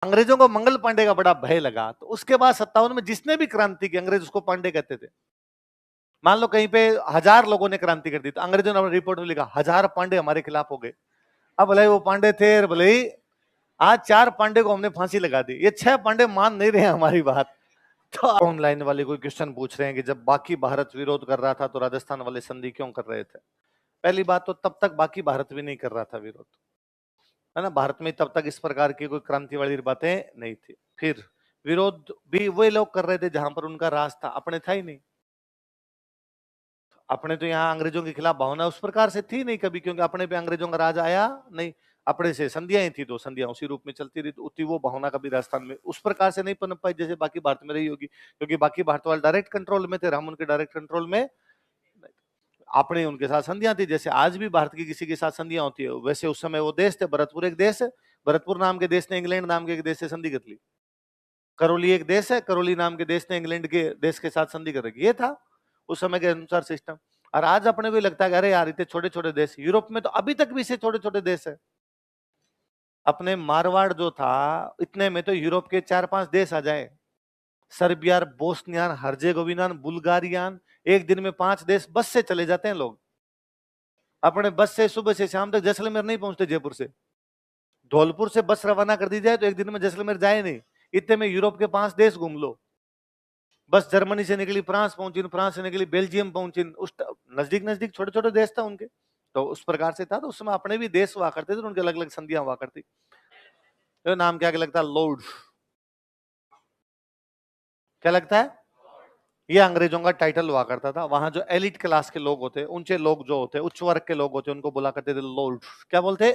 अंग्रेजों को मंगल पांडे का बड़ा भय लगा, तो उसके बाद 57 में जिसने भी क्रांति की, अंग्रेज उसको पांडे कहते थे। मान लो कहीं पे 1000 लोगों ने क्रांति कर दी, तो अंग्रेजों ने रिपोर्ट में लिखा 1000 पांडे हमारे खिलाफ हो गए। अब भले वो पांडे थे, भले ही आज 4 पांडे को हमने फांसी लगा दी, ये 6 पांडे मान नहीं रहे हमारी बात। तो ऑनलाइन वाले कोई क्वेश्चन पूछ रहे हैं कि जब बाकी भारत विरोध कर रहा था तो राजस्थान वाले संधि क्यों कर रहे थे? पहली बात तो तब तक बाकी भारत भी नहीं कर रहा था विरोध, है ना। भारत में तब तक इस प्रकार की कोई क्रांति वाली बातें नहीं थी। फिर विरोध भी वे लोग कर रहे थे जहां पर उनका राज था, अपने था ही नहीं। अपने तो यहाँ अंग्रेजों के खिलाफ भावना उस प्रकार से थी नहीं कभी, क्योंकि अपने पे अंग्रेजों का राज आया नहीं। अपने से संधियां ही थी, तो संधियां उसी रूप में चलती रही, तो उतनी वो भावना कभी राजस्थान में उस प्रकार से नहीं पनप पाई जैसे बाकी भारत में रही होगी, क्योंकि बाकी भारत वाले डायरेक्ट कंट्रोल में थे, हम उनके डायरेक्ट कंट्रोल में। अपने उनके साथ संधियां थी, जैसे आज भी भारत की किसी के साथ संधियां होती है, वैसे उस समय वो देश थे। भरतपुर एक देश है, भरतपुर नाम के देश ने इंग्लैंड नाम के एक देश से संधि कर ली। करौली एक देश है, करौली नाम के देश ने इंग्लैंड के देश के साथ संधि कर रखी। ये था उस समय के अनुसार सिस्टम। और आज अपने को लगता है कि अरे यार इतने छोटे छोटे देश, यूरोप में तो अभी तक भी से छोटे छोटे देश है। अपने मारवाड़ जो था, इतने में तो यूरोप के 4-5 देश आ जाए। सर्बिया, बोस्नियान, हर्जेगोविनान, बुल्गारियान, एक दिन में 5 देश बस से चले जाते हैं लोग। अपने बस से सुबह से शाम तक जैसलमेर नहीं पहुंचते, जयपुर से। धौलपुर से बस रवाना कर दी जाए तो एक दिन में जैसलमेर जाए नहीं, इतने में यूरोप के 5 देश घूम लो। बस जर्मनी से निकली फ्रांस पहुंची, फ्रांस से निकली बेल्जियम पहुंची, उस नजदीक नजदीक छोटे छोटे देश था उनके। तो उस प्रकार से था, तो उस समय अपने भी देश हुआ करते थे, उनके अलग अलग संधियां हुआ करती। तो नाम क्या लगता है? लॉर्ड। क्या लगता है? ये अंग्रेजों का टाइटल हुआ करता था। वहां जो एलिट क्लास के लोग होते, ऊंचे लोग जो होते, उच्च वर्ग के लोग होते, उनको बोला करते थे लॉर्ड। क्या बोलते?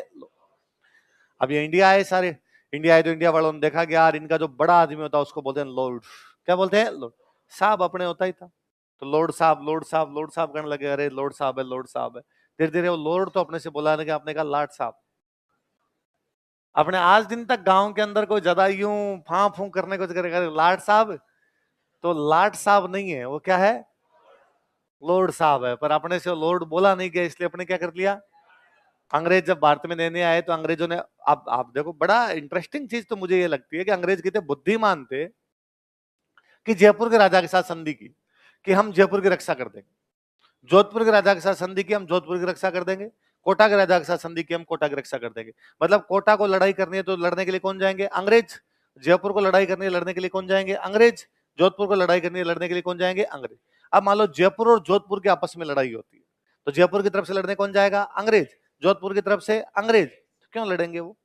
अब ये इंडिया आए सारे, इंडिया आए तो इंडिया वालों ने देखा कि यार इनका जो बड़ा आदमी होता है उसको बोलते हैं लॉर्ड। क्या बोलते हैं? लॉर्ड। साहब अपने होता ही था, तो लॉर्ड साहब लॉर्ड साहब लॉर्ड साहब करने लगे। अरे लॉर्ड साहब है, लॉर्ड साहब है। धीरे धीरे वो लॉर्ड तो अपने से बोला कि आपने कहा लाट साहब। अपने आज दिन तक गांव के अंदर कोई ज्यादा यूं फां फूं करने को करेगा लाट साहब, तो लाट साहब नहीं है वो, क्या है? लॉर्ड साहब है। पर अपने से लॉर्ड बोला नहीं गया, इसलिए अपने क्या कर लिया? अंग्रेज जब भारत में रहने आए तो अंग्रेजों ने, अब आप देखो बड़ा इंटरेस्टिंग चीज तो मुझे ये लगती है कि अंग्रेज कितने बुद्धिमान थे कि जयपुर के राजा के साथ संधि की कि हम जयपुर की रक्षा कर देंगे, जोधपुर के राजा के साथ संधि की हम जोधपुर की रक्षा कर देंगे, कोटा के राजा के साथ संधि की हम कोटा की रक्षा कर देंगे। मतलब कोटा को लड़ाई करनी है तो लड़ने के लिए कौन जाएंगे? अंग्रेज। जयपुर को लड़ाई करनी है लड़ने के लिए कौन जाएंगे? अंग्रेज। जोधपुर को लड़ाई करनी है लड़ने के लिए कौन जाएंगे? अंग्रेज। अब मान लो जयपुर और जोधपुर के आपस में लड़ाई होती है, तो जयपुर की तरफ से लड़ने कौन जाएगा? अंग्रेज। जोधपुर की तरफ से अंग्रेज। तो क्यों लड़ेंगे वो?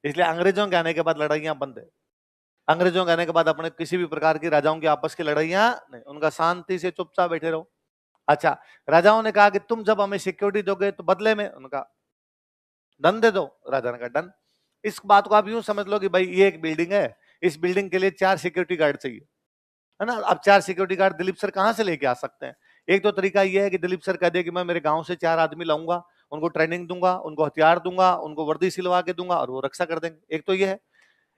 इसलिए अंग्रेजों के आने के बाद लड़ाइयां बंद है। अंग्रेजों के आने के बाद अपने किसी भी प्रकार की राजाओं की आपस की लड़ाइयां नहीं, उनका शांति से चुपचाप बैठे रहो। अच्छा, राजाओं ने कहा कि तुम जब हमें सिक्योरिटी दोगे तो बदले में उनका धन दे दो। राजा ने कहा डन। इस बात को आप यूं समझ लो कि भाई ये एक बिल्डिंग है, इस बिल्डिंग के लिए 4 सिक्योरिटी गार्ड चाहिए, है ना। अब 4 सिक्योरिटी गार्ड दिलीप सर कहां से लेके आ सकते हैं? एक तो तरीका यह है कि दिलीप सर कह दे कि मैं मेरे गांव से 4 आदमी लाऊंगा, उनको ट्रेनिंग दूंगा, उनको हथियार दूंगा, उनको वर्दी सिलवा के दूंगा और वो रक्षा कर देंगे। एक तो ये है।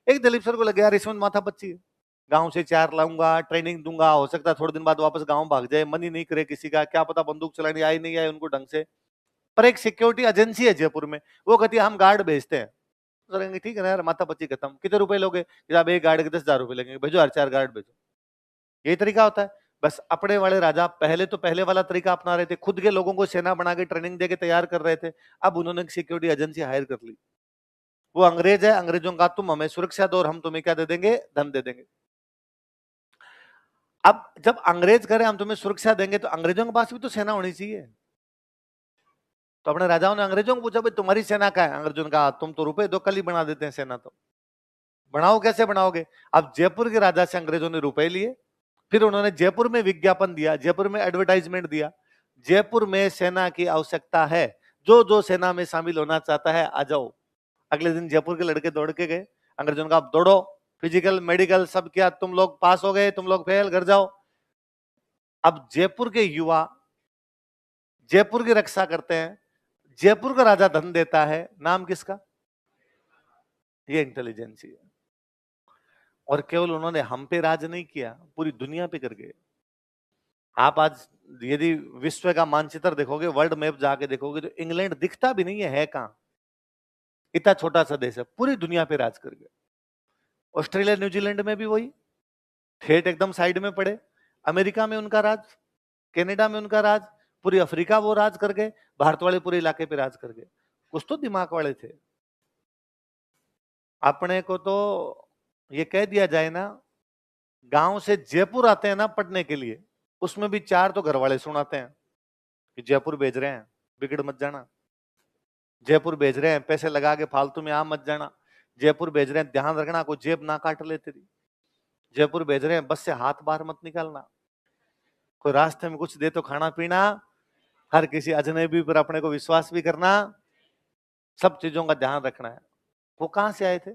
एक दिलीप सर को लगे यार इसमें माथा पच्ची है, गांव से 4 लाऊंगा, ट्रेनिंग दूंगा, हो सकता है थोड़े दिन बाद वापस गांव भाग जाए, मन ही नहीं करे किसी का, क्या पता बंदूक चलानी आई नहीं आए उनको ढंग से। पर एक सिक्योरिटी एजेंसी है जयपुर में, वो कहती है हम गार्ड भेजते हैं। तो कहेंगे ठीक है ना यार, माथा पच्ची खत्म, कितने रुपए लोगे? जब एक गार्ड के 10,000 रुपए लगेंगे, भेजो हर 4 गार्ड भेजो। यही तरीका होता है। बस अपने वाले राजा पहले तो पहले वाला तरीका अपना रहे थे, खुद के लोगों को सेना बना के ट्रेनिंग देके तैयार कर रहे थे। अब उन्होंने सिक्योरिटी एजेंसी हायर कर ली। वो अंग्रेज है, अंग्रेजों का तुम हमें सुरक्षा दो और हम तुम्हें क्या दे देंगे? धन दे देंगे। अब जब अंग्रेज कह रहे हम तुम्हें सुरक्षा देंगे, तो अंग्रेजों के पास भी तो सेना होनी चाहिए। तो अपने राजाओं ने अंग्रेजों को पूछा भाई तुम्हारी सेना का है? अंग्रेजों ने कहा तुम तो रुपए दो, कल ही बना देते हैं सेना। तो बनाओ, कैसे बनाओगे? अब जयपुर के राजा से अंग्रेजों ने रुपए लिए, फिर उन्होंने जयपुर में विज्ञापन दिया, जयपुर में एडवर्टाइजमेंट दिया, जयपुर में सेना की आवश्यकता है, जो जो सेना में शामिल होना चाहता है आ जाओ। अगले दिन जयपुर के लड़के दौड़ के गए, अंग्रेजों ने कहा दौड़ो, फिजिकल मेडिकल सब किया, तुम लोग पास हो गए, तुम लोग फेल, घर जाओ। अब जयपुर के युवा जयपुर की रक्षा करते हैं, जयपुर का राजा धन देता है, नाम किसका? ये इंटेलिजेंसी है। और केवल उन्होंने हम पे राज नहीं किया, पूरी दुनिया पे कर गए। आप आज यदि विश्व का मानचित्र देखोगे, वर्ल्ड मैप जाके देखोगे, तो इंग्लैंड दिखता भी नहीं है कहां? इतना छोटा सा देश है, पूरी दुनिया पे राज कर गए। ऑस्ट्रेलिया न्यूजीलैंड में भी वही, ठेठ एकदम साइड में पड़े। अमेरिका में उनका राज, कनाडा में उनका राज, पूरी अफ्रीका वो राज कर गए, भारत वाले पूरे इलाके पे राज कर गए। कुछ तो दिमाग वाले थे। अपने को तो ये कह दिया जाए ना, गांव से जयपुर आते हैं ना पढ़ने के लिए, उसमें भी 4 तो घर वाले सुनाते हैं कि जयपुर भेज रहे हैं, बिगड़ मत जाना। जयपुर भेज रहे हैं, पैसे लगा के फालतू में आ मत जाना। जयपुर भेज रहे हैं, ध्यान रखना कोई जेब ना काट ले तेरी। जयपुर भेज रहे हैं, बस से हाथ बाहर मत निकालना। कोई रास्ते में कुछ दे तो खाना पीना। हर किसी अजनबी पर अपने को विश्वास भी करना। सब चीजों का ध्यान रखना है। वो कहां से आए थे?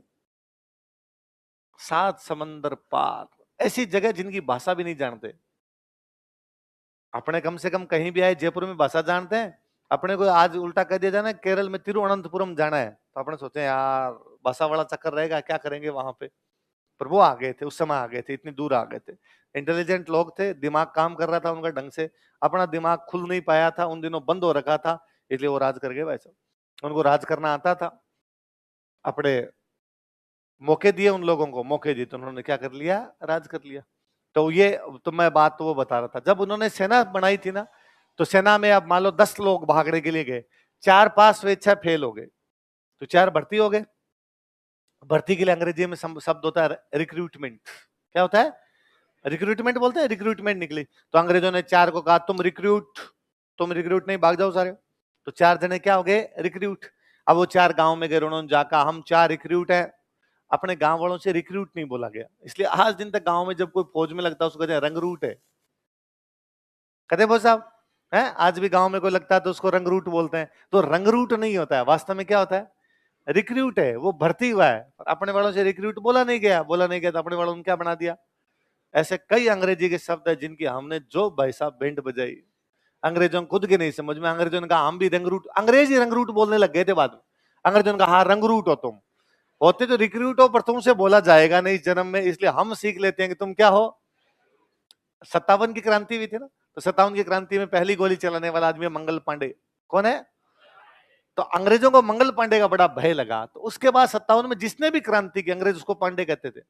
7 समंदर पार, ऐसी जगह जिनकी भाषा भी नहीं जानते। अपने कम से कम कहीं भी आए जयपुर में भाषा जानते हैं। अपने को आज उल्टा कह दिया जाना केरल में तिरुवनंतपुरम जाना है, तो अपने सोचे यार भाषा वाला चक्कर रहेगा, क्या करेंगे वहां पे। पर वो आ गए थे, उस समय आ गए थे, इतनी दूर आ गए थे। इंटेलिजेंट लोग थे, दिमाग काम कर रहा था उनका ढंग से। अपना दिमाग खुल नहीं पाया था, उन दिनों बंद हो रखा था, इसलिए वो राज कर गए भाई साहब। उनको राज करना आता था। अपने मौके दिए उन लोगों को, मौके दिए तो उन्होंने क्या कर लिया, राज कर लिया। तो ये तो मैं बात तो वो बता रहा था, जब उन्होंने सेना बनाई थी ना, तो सेना में अब मान लो 10 लोग भागने के लिए गए, 4 पास स्वेच्छा फेल हो गए, तो 4 भर्ती हो गए। भर्ती के लिए अंग्रेजी में शब्द होता है रिक्रूटमेंट। क्या होता है? रिक्रूटमेंट बोलते हैं, रिक्रूटमेंट निकली। तो अंग्रेजों ने 4 को कहा तुम रिक्रूट नहीं, भाग जाओ सारे। तो 4 जने क्या हो गए, रिक्रूट। अब वो 4 गांव में गए, उन्होंने जाकर हम 4 रिक्रूट हैं। अपने गांव वालों से रिक्रूट नहीं बोला गया, इसलिए आज दिन तक गांव में जब कोई फौज में लगता है उसको कहते हैं रंगरूट है। कहते बोल साहब है, आज भी गांव में कोई लगता है तो उसको रंगरूट बोलते हैं। तो रंगरूट नहीं होता है, वास्तव में क्या होता है, रिक्रूट है। वो भर्ती हुआ है, अपने वालों से रिक्रूट बोला नहीं गया तो अपने वालों ने क्या बना दिया। ऐसे कई अंग्रेजी के शब्द है जिनकी हमने जो भाई साहब बेंट बजाई, अंग्रेजों को खुद के नहीं समझ में। अंग्रेजों ने कहा हम भी रंगरूट, अंग्रेजी रंगरूट बोलने लग गए थे बाद में। अंग्रेजों ने कहा हाँ रंगरूट हो तुम, होते तो रिक्रूट हो, पर तुमसे बोला जाएगा नहीं इस जन्म में, इसलिए हम सीख लेते हैं कि तुम क्या हो। 57 की क्रांति हुई थी ना, तो 57 की क्रांति में पहली गोली चलाने वाला आदमी मंगल पांडे। कौन है? तो अंग्रेजों को मंगल पांडे का बड़ा भय लगा, तो उसके बाद 57 में जिसने भी क्रांति की, अंग्रेज उसको पांडे कहते थे।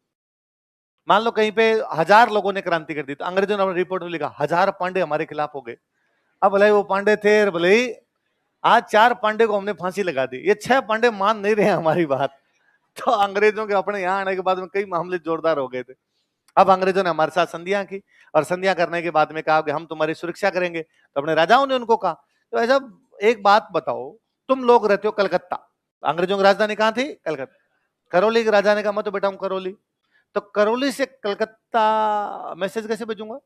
मान लो कहीं पे 1000 लोगों ने क्रांति कर दी, तो अंग्रेजों ने अपनी रिपोर्ट में लिखा 1000 पांडे हमारे खिलाफ हो गए। अब भले वो पांडे थे, भले ही आज 4 पांडे को हमने फांसी लगा दी, ये 6 पांडे मान नहीं रहे हमारी बात। तो अंग्रेजों के अपने यहाँ आने के बाद में कई मामले जोरदार हो गए थे। अब अंग्रेजों ने हमारे साथ संधियां की, और संधियां करने के बाद में कहा कि हम तुम्हारी सुरक्षा करेंगे। तो अपने राजाओं ने उनको कहा तो ऐसा एक बात बताओ, तुम लोग रहते हो कलकत्ता, अंग्रेजों की राजधानी कहां थी? कलकत्ता। करौली के राजा ने कहा मैं तो बेटा हूं करौली, तो करौली से कलकत्ता मैसेज कैसे भेजूंगा?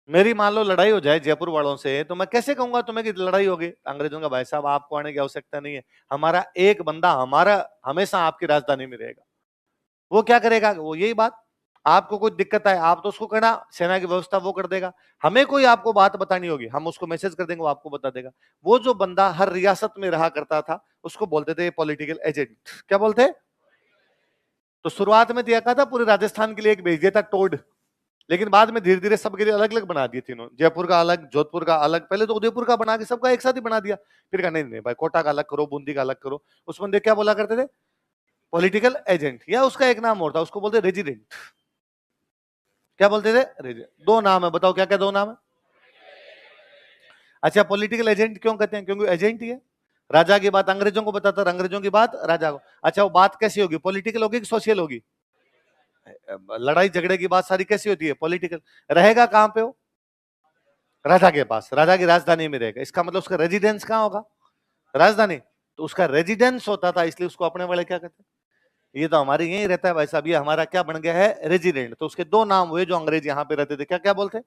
मेरी मान लो लड़ाई हो जाए जयपुर वालों से, तो मैं कैसे कहूंगा तुम्हें कि लड़ाई होगी? अंग्रेजों का भाई साहब आपको आने की आवश्यकता नहीं है, हमारा एक बंदा हमारा हमेशा आपकी राजधानी में रहेगा। वो क्या करेगा? वो यही बात, आपको कोई दिक्कत है आप तो उसको कहना, सेना की व्यवस्था वो कर देगा। हमें कोई आपको बात बतानी होगी, हम उसको मैसेज कर देंगे, वो आपको बता देगा। वो जो बंदा हर रियासत में रहा करता था, उसको बोलते थे पॉलिटिकल एजेंट। क्या बोलते? तो शुरुआत में दिया था पूरे राजस्थान के लिए एक भेज दिया था टोड, लेकिन बाद में धीरे धीरे सबके लिए अलग अलग बना दिए तीनों। जयपुर का अलग, जोधपुर का अलग, पहले तो उदयपुर का बना के सबका एक साथ ही बना दिया। फिर कहा नहीं नहीं भाई, कोटा का अलग करो, बूंदी का अलग करो। उस बंदे क्या बोला करते थे? पॉलिटिकल एजेंट, या उसका एक नाम और था, उसको बोलते रेजिडेंट। क्या बोलते थे? रेजिडेंट। 2 नाम है, बताओ क्या क्या 2 नाम है? अच्छा, पॉलिटिकल एजेंट क्यों कहते हैं? क्योंकि एजेंट ही है, राजा की बात अंग्रेजों को बताता, अंग्रेजों की बात राजा को। अच्छा, वो बात कैसी होगी? पॉलिटिकल होगी कि सोशल होगी? लड़ाई झगड़े की बात सारी कैसी होती है? पॉलिटिकल। रहेगा कहां पे हो? राजा के पास, राजा की राजधानी में रहेगा। इसका मतलब उसका रेजिडेंस कहां होगा? राजधानी। तो उसका रेजिडेंस होता था, इसलिए उसको अपने वाले क्या कहते हैं? ये तो हमारे यहीं रहता है भाई साहब, ये हमारा क्या बन गया है? रेजिडेंट। तो उसके 2 नाम हुए जो अंग्रेज यहाँ पे रहते थे, क्या क्या बोलते?